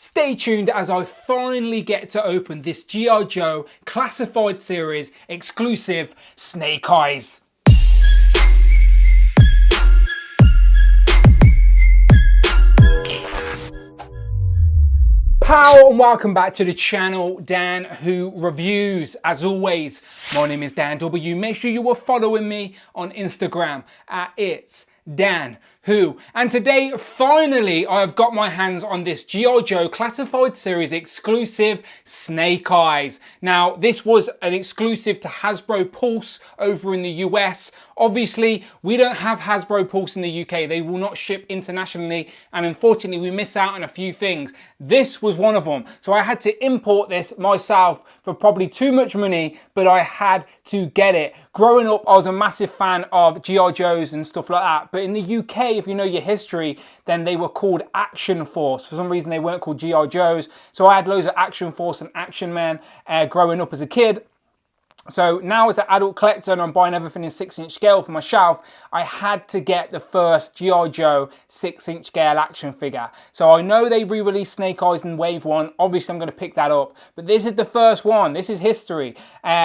Stay tuned as I finally get to open this G.I. Joe Classified Series exclusive Snake Eyes. Pow and welcome back to the channel, Dan Who Reviews. As always, my name is Dan W. Make sure you are following me on Instagram at It's Dan Who. And today, finally, I have got my hands on this G.I. Joe Classified Series exclusive Snake Eyes. Now, this was an exclusive to Hasbro Pulse over in the US. Obviously, we don't have Hasbro Pulse in the UK. They will not ship internationally, and unfortunately, we miss out on a few things. This was one of them. So I had to import this myself for probably too much money, but I had to get it. Growing up, I was a massive fan of G.I. Joes and stuff like that. But in the UK, if you know your history, then they were called Action Force. For some reason, they weren't called G.I. Joes. So I had loads of Action Force and Action Men growing up as a kid. So now as an adult collector and I'm buying everything in 6-inch scale for my shelf, I had to get the first G.I. Joe 6-inch scale action figure. So I know they re-released Snake Eyes in Wave 1. Obviously I'm going to pick that up. But this is the first one. This is history.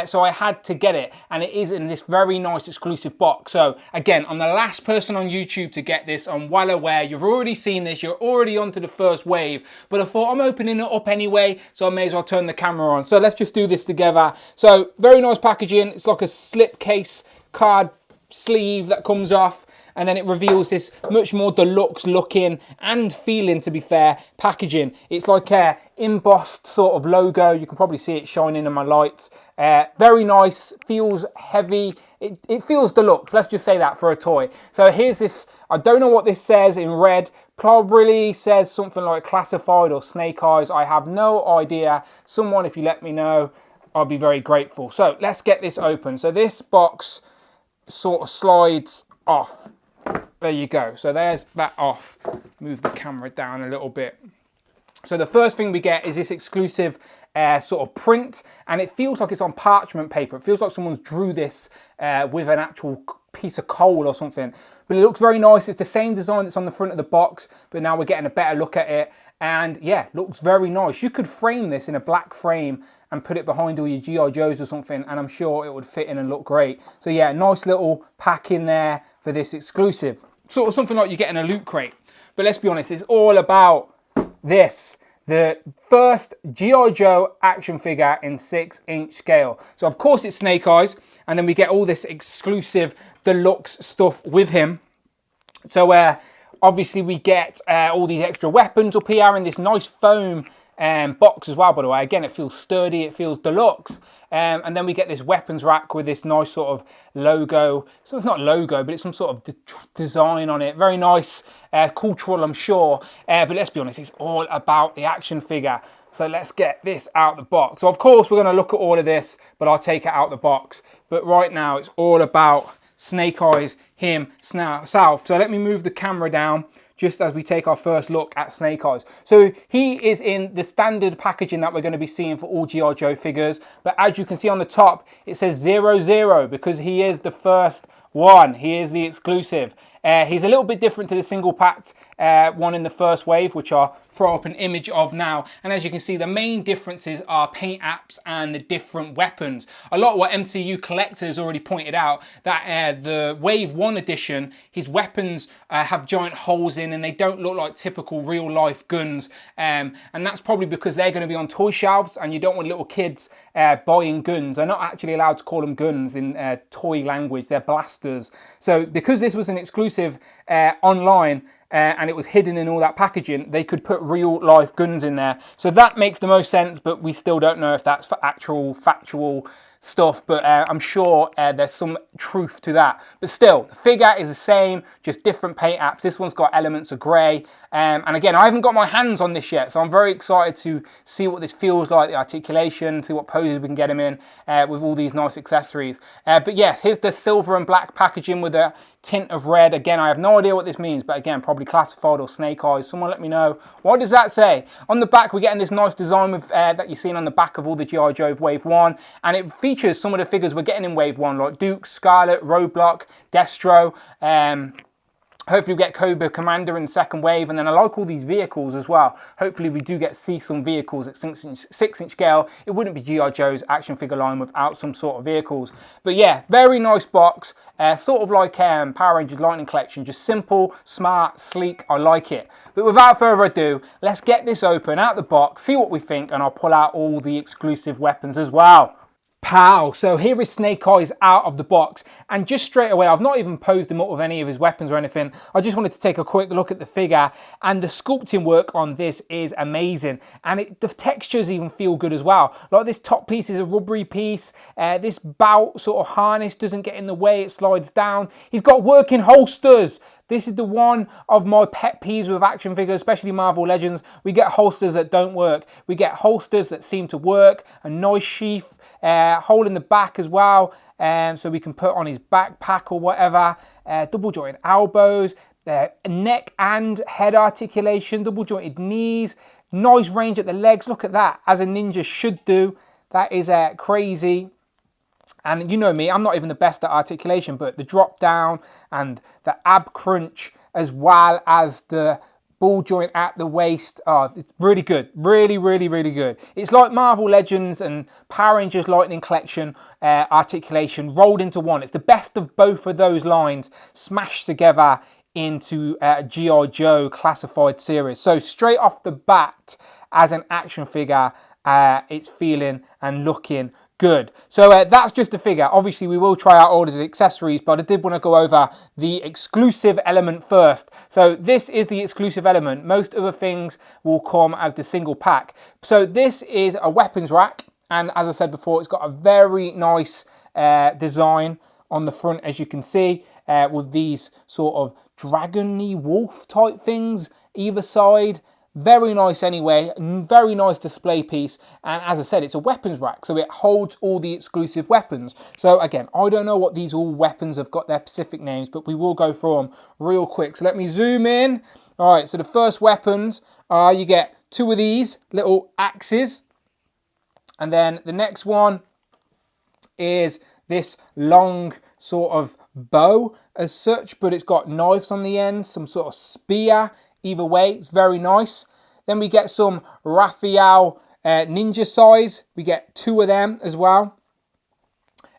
So I had to get it. And it is in this very nice exclusive box. So again, I'm the last person on YouTube to get this. I'm well aware. You've already seen this. You're already onto the first wave. But I thought I'm opening it up anyway. So I may as well turn the camera on. So let's just do this together. So very nice packaging. It's like a slip case card sleeve that comes off, and then it reveals this much more deluxe looking and feeling, to be fair, packaging. It's like a embossed sort of logo. You can probably see it shining in my lights. Very nice, feels heavy. It feels deluxe, let's just say that, for a toy. So here's this, I don't know what this says in red. Probably says something like Classified or Snake Eyes. I have no idea. Someone, if you let me know, I'll be very grateful. So let's get this open. So this box sort of slides off. There you go. So there's that off. Move the camera down a little bit. So the first thing we get is this exclusive sort of print, and it feels like it's on parchment paper. It feels like someone's drew this with an actual piece of coal or something. But it looks very nice. It's the same design that's on the front of the box, but now we're getting a better look at it. And yeah, looks very nice. You could frame this in a black frame and put it behind all your G.I. Joes or something, and I'm sure it would fit in and look great. So yeah, nice little pack in there for this exclusive. Sort of something like you get in a loot crate. But let's be honest, it's all about this. The first G.I. Joe action figure in 6-inch scale. So of course it's Snake Eyes, and then we get all this exclusive deluxe stuff with him. So obviously we get all these extra weapons up here in this nice foam box as well, by the way. Again, it feels sturdy, it feels deluxe. And then we get this weapons rack with this nice sort of logo. So it's not logo, but it's some sort of design on it. Very nice, cultural, I'm sure. But let's be honest, it's all about the action figure. So let's get this out the box. So of course we're going to look at all of this, but I'll take it out the box. But right now it's all about Snake Eyes himself. So let me move the camera down just as we take our first look at Snake Eyes. So he is in the standard packaging that we're going to be seeing for all G.I. Joe figures. But as you can see on the top, it says 00 because he is the first one. He is the exclusive. He's a little bit different to the single packed one in the first wave, which I'll throw up an image of now. And as you can see, the main differences are paint apps and the different weapons. A lot of what MCU collectors already pointed out, that the Wave 1 edition, his weapons have giant holes in and they don't look like typical real life guns. And that's probably because they're going to be on toy shelves and you don't want little kids buying guns. They're not actually allowed to call them guns in toy language, they're blasters. So because this was an exclusive online and it was hidden in all that packaging, they could put real life guns in there. So that makes the most sense, but we still don't know if that's for actual factual stuff, but I'm sure there's some truth to that. But still, the figure is the same, just different paint apps. This one's got elements of grey. And again, I haven't got my hands on this yet, so I'm very excited to see what this feels like, the articulation, see what poses we can get him in with all these nice accessories. But yes, here's the silver and black packaging with a tint of red. Again, I have no idea what this means, but again, probably Classified or Snake Eyes. Someone let me know. What does that say? On the back, we're getting this nice design with that you're seeing on the back of all the G.I. Joe Wave 1, and it features some of the figures we're getting in Wave 1, like Duke, Scarlet, Roadblock, Destro, Hopefully we get Cobra Commander in the second wave, and then I like all these vehicles as well. Hopefully we do see some vehicles at 6-inch scale. It wouldn't be G.I. Joe's action figure line without some sort of vehicles. But yeah, very nice box. Sort of like Power Rangers Lightning Collection. Just simple, smart, sleek. I like it. But without further ado, let's get this open out the box, see what we think, and I'll pull out all the exclusive weapons as well. Pow! So here is Snake Eyes out of the box, and just straight away, I've not even posed him up with any of his weapons or anything. I just wanted to take a quick look at the figure, and the sculpting work on this is amazing, and the textures even feel good as well. Like this top piece is a rubbery piece, this bout sort of harness doesn't get in the way, it slides down. He's got working holsters. This is the one of my pet peeves with action figures, especially Marvel Legends. We get holsters that don't work. We get holsters that seem to work, a nice sheath, hole in the back as well, so we can put on his backpack or whatever. Double jointed elbows, neck and head articulation, double jointed knees, nice range at the legs. Look at that, as a ninja should do. That is crazy. And you know me, I'm not even the best at articulation, but the drop down and the ab crunch, as well as the ball joint at the waist, it's really good. Really, really, really good. It's like Marvel Legends and Power Rangers Lightning Collection articulation rolled into one. It's the best of both of those lines smashed together into a G.I. Joe classified series. So straight off the bat, as an action figure, it's feeling and looking good. So that's just a figure. Obviously, we will try out all his accessories, but I did want to go over the exclusive element first. So this is the exclusive element. Most other things will come as the single pack. So this is a weapons rack, and as I said before, it's got a very nice design on the front, as you can see, with these sort of dragony wolf type things either side. Very nice anyway, very nice display piece, and as I said, it's a weapons rack, so it holds all the exclusive weapons. So again, I don't know what these all weapons have got their specific names, but we will go through them real quick. So let me zoom in. All right, so the first weapons are, you get two of these little axes, and then the next one is this long sort of bow as such, but it's got knives on the end, some sort of spear. Either way, it's very nice. Then we get some Raphael ninja size. We get two of them as well.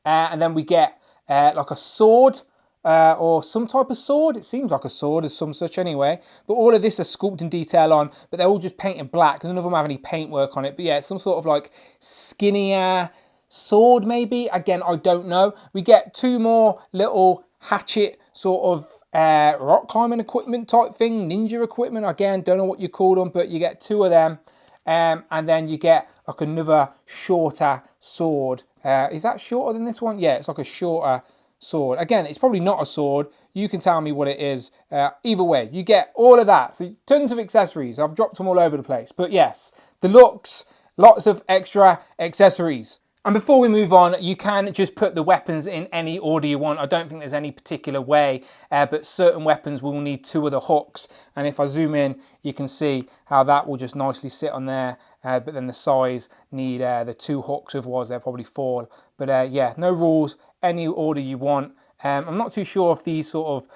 And then we get like a sword or some type of sword. It seems like a sword as some such anyway. But all of this is sculpting detail on, but they're all just painted black. None of them have any paint work on it. But yeah, it's some sort of like skinnier sword maybe. Again, I don't know. We get two more little hatchet sort of rock climbing equipment type thing, ninja equipment. Again, don't know what you call them, but you get two of them. And then you get like another shorter sword. Is that shorter than this one? Yeah, it's like a shorter sword. Again, it's probably not a sword. You can tell me what it is. Either way, you get all of that. So tons of accessories. I've dropped them all over the place. But yes, the looks, lots of extra accessories. And before we move on, you can just put the weapons in any order you want. I don't think there's any particular way, but certain weapons will need two of the hooks. And if I zoom in, you can see how that will just nicely sit on there. But then the size need the two hooks, otherwise they'll probably fall. But yeah, no rules, any order you want. I'm not too sure if these sort of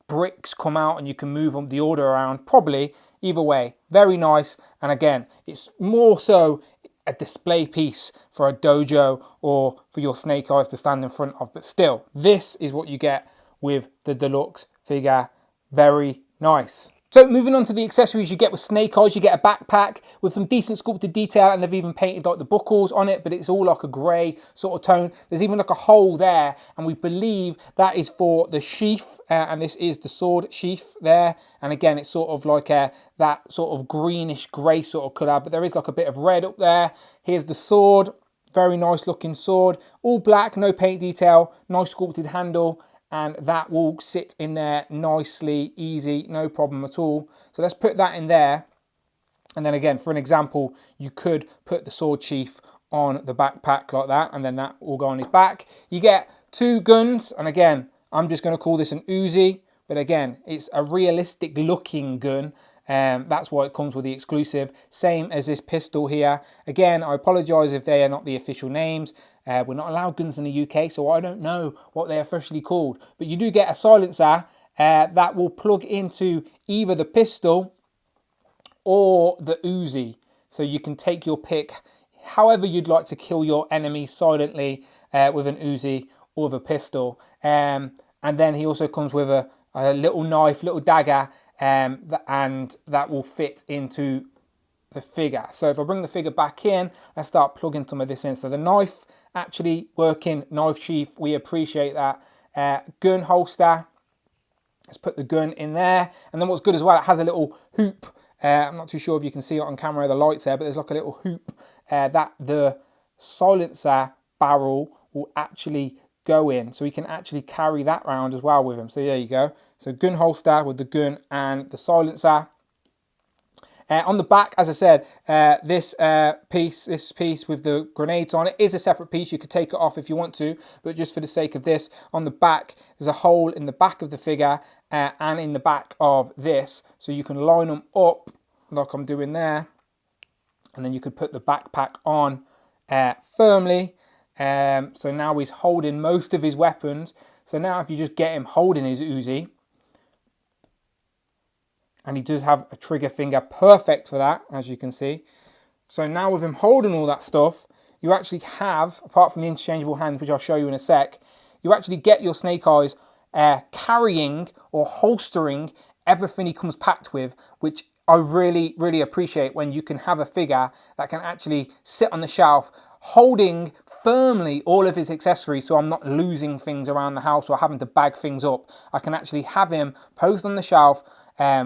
bricks come out and you can move them the order around. Probably. Either way, very nice. And again, it's more so a display piece for a dojo or for your Snake Eyes to stand in front of. But still, this is what you get with the deluxe figure. Very nice. So moving on to the accessories you get with Snake Eyes, you get a backpack with some decent sculpted detail, and they've even painted like the buckles on it, but it's all like a grey sort of tone. There's even like a hole there, and we believe that is for the sheath, and this is the sword sheath there. And again, it's sort of like that sort of greenish grey sort of colour, but there is like a bit of red up there. Here's the sword, very nice looking sword, all black, no paint detail, nice sculpted handle. And that will sit in there nicely, easy, no problem at all. So let's put that in there. And then again, for an example, you could put the sword sheath on the backpack like that, and then that will go on his back. You get two guns, and again, I'm just going to call this an Uzi, but again, it's a realistic looking gun. That's why it comes with the exclusive. Same as this pistol here. Again, I apologise if they are not the official names. We're not allowed guns in the UK, so I don't know what they're officially called. But you do get a silencer that will plug into either the pistol or the Uzi. So you can take your pick however you'd like to kill your enemy silently with an Uzi or with a pistol. And then he also comes with a little knife, little dagger, and that will fit into the figure. So if I bring the figure back in, let's start plugging some of this in. So the knife actually working, knife sheath, we appreciate that. Gun holster, let's put the gun in there. And then what's good as well, it has a little hoop. I'm not too sure if you can see it on camera, the lights there, but there's like a little hoop that the silencer barrel will actually go in. So he can actually carry that round as well with him. So there you go. So gun holster with the gun and the silencer. On the back, as I said, this piece with the grenades on it is a separate piece. You could take it off if you want to, but just for the sake of this, on the back, there's a hole in the back of the figure and in the back of this. So you can line them up like I'm doing there. And then you could put the backpack on firmly. So now he's holding most of his weapons. So now if you just get him holding his Uzi, and he does have a trigger finger perfect for that, as you can see. So now with him holding all that stuff, you actually have, apart from the interchangeable hands, which I'll show you in a sec, you actually get your Snake Eyes carrying or holstering everything he comes packed with, which I really, really appreciate when you can have a figure that can actually sit on the shelf holding firmly all of his accessories, so I'm not losing things around the house or having to bag things up. I can actually have him posed on the shelf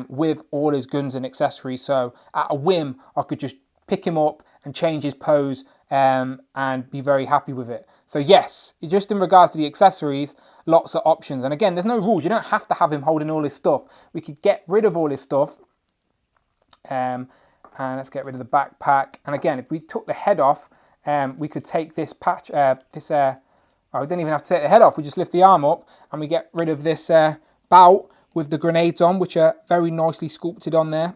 with all his guns and accessories. So at a whim, I could just pick him up and change his pose and be very happy with it. So yes, just in regards to the accessories, lots of options. And again, there's no rules. You don't have to have him holding all his stuff. We could get rid of all his stuff. And let's get rid of the backpack. And again, if we took the head off, we could take this patch, we don't even have to take the head off. We just lift the arm up and we get rid of this bout with the grenades on, which are very nicely sculpted on there,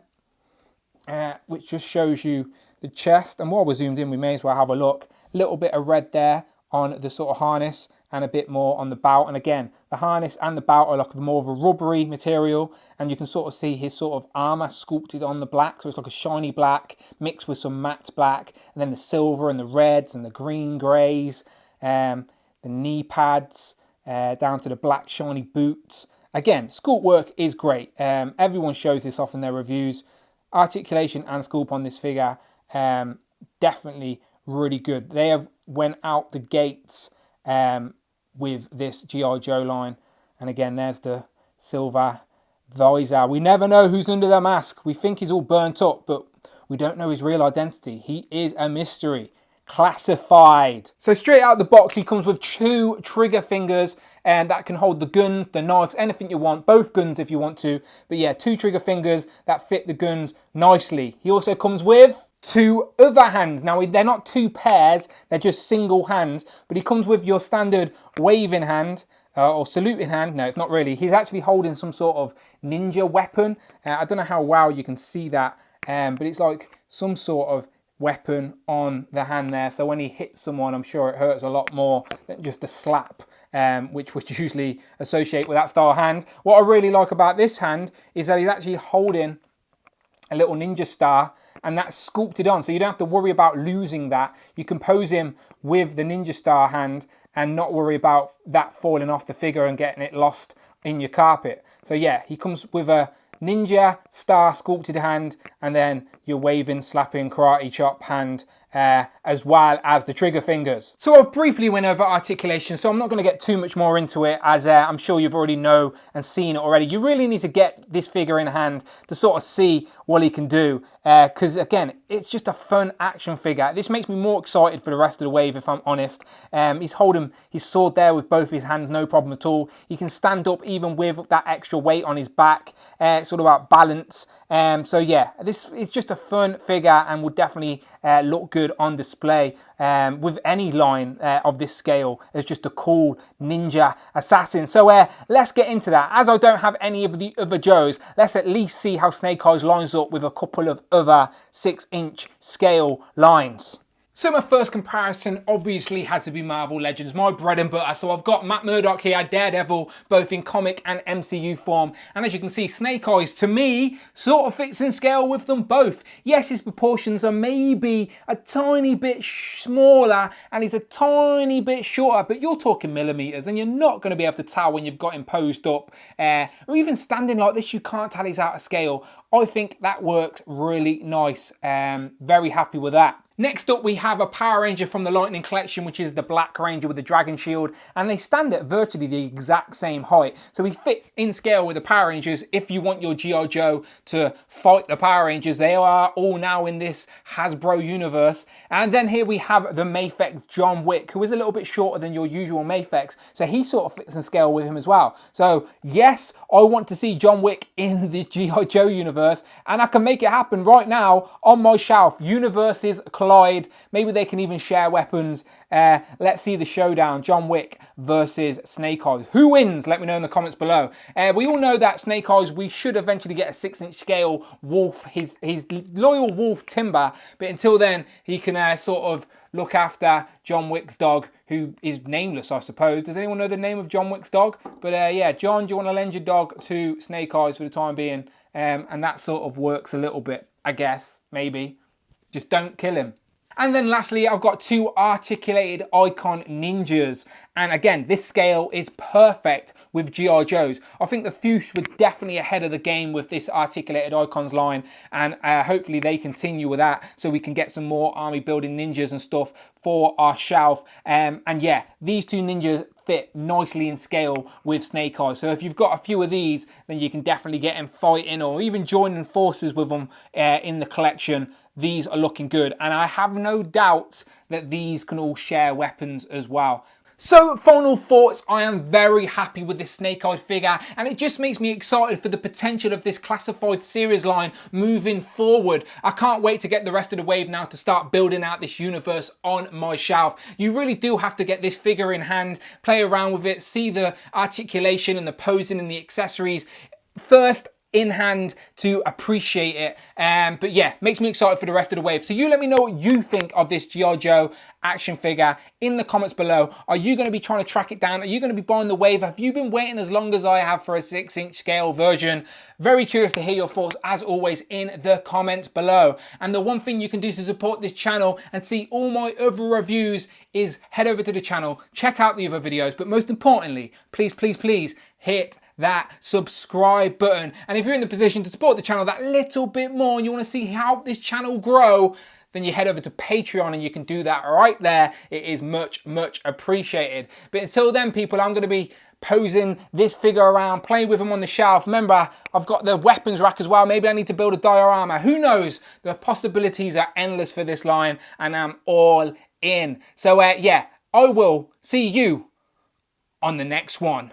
which just shows you the chest. And while we're zoomed in, we may as well have a look. A little bit of red there on the sort of harness and a bit more on the bout. And again, the harness and the bout are like more of a rubbery material, and you can sort of see his sort of armor sculpted on the black. So it's like a shiny black mixed with some matte black, and then the silver and the reds and the green greys, the knee pads down to the black shiny boots. Again, sculpt work is great. Everyone shows this off in their reviews. Articulation and sculpt on this figure, definitely really good. They have went out the gates with this G.I. Joe line. And again, there's the silver visor. We never know who's under the mask. We think he's all burnt up, but we don't know his real identity. He is a mystery. Classified. So straight out the box, he comes with 2 trigger fingers and that can hold the guns, the knives, anything you want, both guns if you want to. But yeah, 2 trigger fingers that fit the guns nicely. He also comes with 2 other hands. Now they're not 2 pairs, they're just single hands, but he comes with your standard waving hand or saluting hand. No, it's not really. He's actually holding some sort of ninja weapon. I don't know how well you can see that, but it's like some sort of weapon on the hand there, so when he hits someone, I'm sure it hurts a lot more than just a slap, which would usually associate with that style hand. What I really like about this hand is that he's actually holding a little ninja star, and that's sculpted on, so you don't have to worry about losing that. You can pose him with the ninja star hand and not worry about that falling off the figure and getting it lost in your carpet. So yeah, he comes with a ninja star sculpted hand, and then your waving, slapping, karate chop hand, as well as the trigger fingers. So I've briefly went over articulation, so I'm not going to get too much more into it, as I'm sure you've already know and seen it already. You really need to get this figure in hand to sort of see what he can do, because again, it's just a fun action figure. This makes me more excited for the rest of the wave, if I'm honest. He's holding his sword there with both his hands, no problem at all. He can stand up even with that extra weight on his back. It's all about balance. So yeah, this is just a fun figure and will definitely look good on display with any line of this scale. It's just a cool ninja assassin. So let's get into that. As I don't have any of the other Joes, let's at least see how Snake Eyes lines up with a couple of other 6-inch scale lines. So my first comparison obviously had to be Marvel Legends, my bread and butter. So I've got Matt Murdock here, Daredevil, both in comic and MCU form. And as you can see, Snake Eyes, to me, sort of fits in scale with them both. Yes, his proportions are maybe a tiny bit smaller and he's a tiny bit shorter, but you're talking millimeters and you're not going to be able to tell when you've got him posed up. Or even standing like this, you can't tell he's out of scale. I think that works really nice. Very happy with that. Next up, we have a Power Ranger from the Lightning Collection, which is the Black Ranger with the Dragon Shield, and they stand at virtually the exact same height. So he fits in scale with the Power Rangers. If you want your G.I. Joe to fight the Power Rangers, they are all now in this Hasbro universe. And then here we have the Mafex John Wick, who is a little bit shorter than your usual Mafex, so he sort of fits in scale with him as well. So yes, I want to see John Wick in the G.I. Joe universe, and I can make it happen right now on my shelf. Universes collide. Maybe they can even share weapons. Let's see the showdown. John Wick versus Snake Eyes. Who wins? Let me know in the comments below. We all know that Snake Eyes, we should eventually get a 6-inch scale wolf, his loyal wolf Timber. But until then, he can sort of look after John Wick's dog, who is nameless, I suppose. Does anyone know the name of John Wick's dog? But yeah, John, do you want to lend your dog to Snake Eyes for the time being? And that sort of works a little bit, I guess, maybe. Just don't kill him. And then lastly, I've got two articulated icon ninjas. And again, this scale is perfect with G.I. Joes. I think the Fuchs were definitely ahead of the game with this articulated icons line. And hopefully they continue with that so we can get some more army building ninjas and stuff for our shelf. And yeah, these two ninjas fit nicely in scale with Snake Eyes. So if you've got a few of these, then you can definitely get them fighting or even joining forces with them in the collection. These are looking good, and I have no doubts that these can all share weapons as well. So final thoughts, I am very happy with this Snake Eyes figure, and it just makes me excited for the potential of this classified series line moving forward. I can't wait to get the rest of the wave now to start building out this universe on my shelf. You really do have to get this figure in hand, play around with it, see the articulation and the posing and the accessories first in hand to appreciate it. But yeah, makes me excited for the rest of the wave. So you let me know what you think of this G.I. Joe action figure in the comments below. Are you going to be trying to track it down? Are you going to be buying the wave? Have you been waiting as long as I have for a 6-inch scale version? Very curious to hear your thoughts as always in the comments below. And the one thing you can do to support this channel and see all my other reviews is head over to the channel, check out the other videos, but most importantly, please, please, please hit that subscribe button. And if you're in the position to support the channel that little bit more and you want to see how this channel grow, then you head over to Patreon and you can do that right there. It is much, much appreciated. But until then, people, I'm going to be posing this figure around, playing with them on the shelf. Remember, I've got the weapons rack as well. Maybe I need to build a diorama. Who knows? The possibilities are endless for this line, and I'm all in. So yeah, I will see you on the next one.